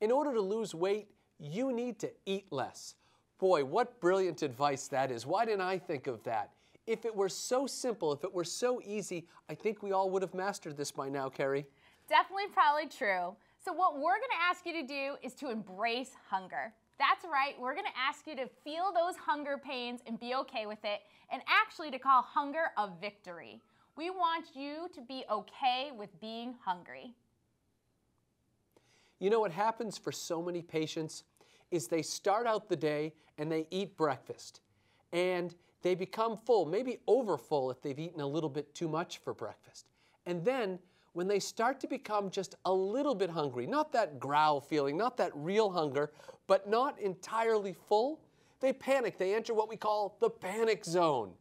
In order to lose weight, you need to eat less. Boy, what brilliant advice that is. Why didn't I think of that? If it were so simple, if it were so easy, I think we all would have mastered this by now, Carrie. Definitely probably true. So what we're going to ask you to do is to embrace hunger. That's right, we're going to ask you to feel those hunger pains and be okay with it, and actually to call hunger a victory. We want you to be okay with being hungry. You know what happens for so many patients is they start out the day and they eat breakfast and they become full, maybe over full if they've eaten a little bit too much for breakfast. And then when they start to become just a little bit hungry, not that growl feeling, not that real hunger, but not entirely full, they panic. They enter what we call the panic zone.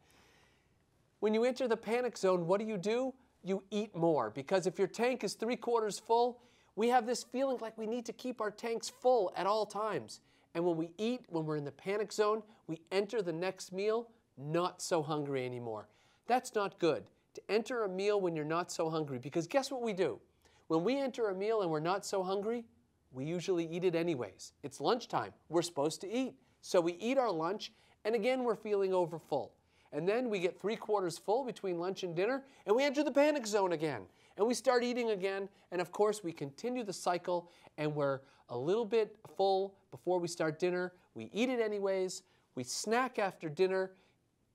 When you enter the panic zone, what do? You eat more, because if your tank is 3/4 full, we have this feeling like we need to keep our tanks full at all times. And when we eat, when we're in the panic zone, we enter the next meal not so hungry anymore. That's not good, to enter a meal when you're not so hungry, because guess what we do? When we enter a meal and we're not so hungry, we usually eat it anyways. It's lunchtime. We're supposed to eat. So we eat our lunch, and again, we're feeling overfull. And then we get 3/4 full between lunch and dinner, and we enter the panic zone again. And we start eating again, and of course we continue the cycle, and we're a little bit full before we start dinner. We eat it anyways. We snack after dinner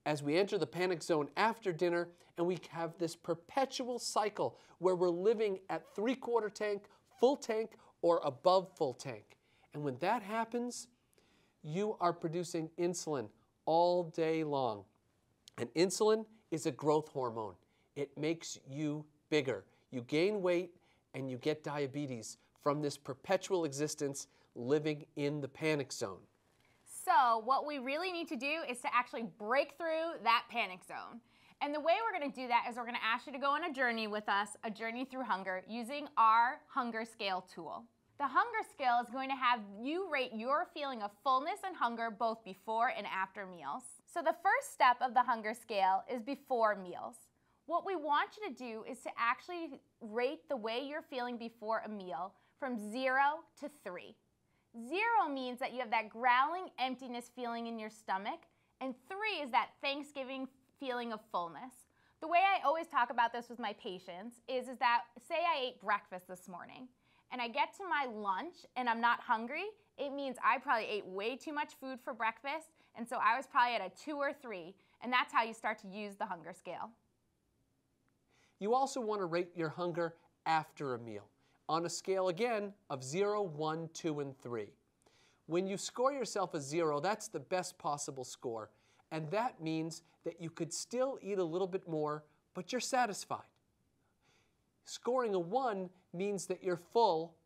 as we enter the panic zone after dinner, and we have this perpetual cycle where we're living at 3/4 tank, full tank, or above full tank. And when that happens, you are producing insulin all day long. And insulin is a growth hormone. It makes you bigger. You gain weight and you get diabetes from this perpetual existence living in the panic zone. So what we really need to do is to actually break through that panic zone. And the way we're going to do that is we're going to ask you to go on a journey with us, a journey through hunger, using our hunger scale tool. The hunger scale is going to have you rate your feeling of fullness and hunger both before and after meals. So the first step of the hunger scale is before meals. What we want you to do is to actually rate the way you're feeling before a meal from 0 to 3. 0 means that you have that growling emptiness feeling in your stomach, and 3 is that Thanksgiving feeling of fullness. The way I always talk about this with my patients is that, say I ate breakfast this morning, and I get to my lunch and I'm not hungry, it means I probably ate way too much food for breakfast, and so I was probably at a 2 or 3, and that's how you start to use the hunger scale. You also want to rate your hunger after a meal on a scale, again, of 0, 1, 2, and 3. When you score yourself a 0, that's the best possible score, and that means that you could still eat a little bit more, but you're satisfied. Scoring a 1 means that you're full,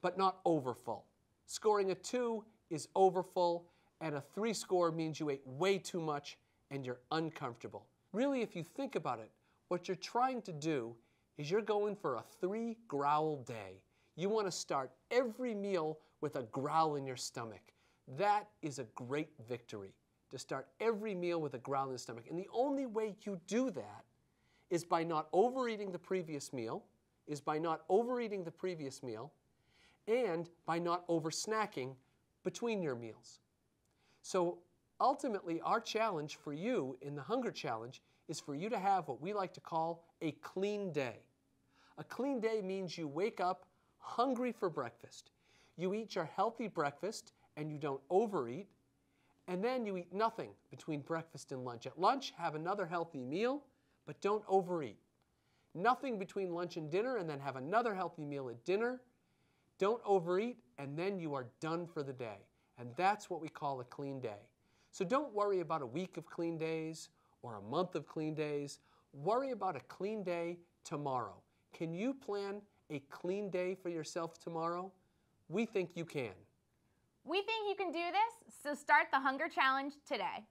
but not overfull. Scoring a 2 is overfull, and a 3 score means you ate way too much and you're uncomfortable. Really, if you think about it, what you're trying to do is you're going for a 3 growl day. You want to start every meal with a growl in your stomach. That is a great victory, to start every meal with a growl in the stomach. And the only way you do that is by not overeating the previous meal, and by not over snacking between your meals. So ultimately, our challenge for you in the Hunger Challenge is for you to have what we like to call a clean day. A clean day means you wake up hungry for breakfast. You eat your healthy breakfast and you don't overeat, and then you eat nothing between breakfast and lunch. At lunch, have another healthy meal, but don't overeat. Nothing between lunch and dinner, and then have another healthy meal at dinner. Don't overeat, and then you are done for the day. And that's what we call a clean day. So don't worry about a week of clean days or a month of clean days. Worry about a clean day tomorrow. Can you plan a clean day for yourself tomorrow? We think you can. We think you can do this, so start the Hunger Challenge today.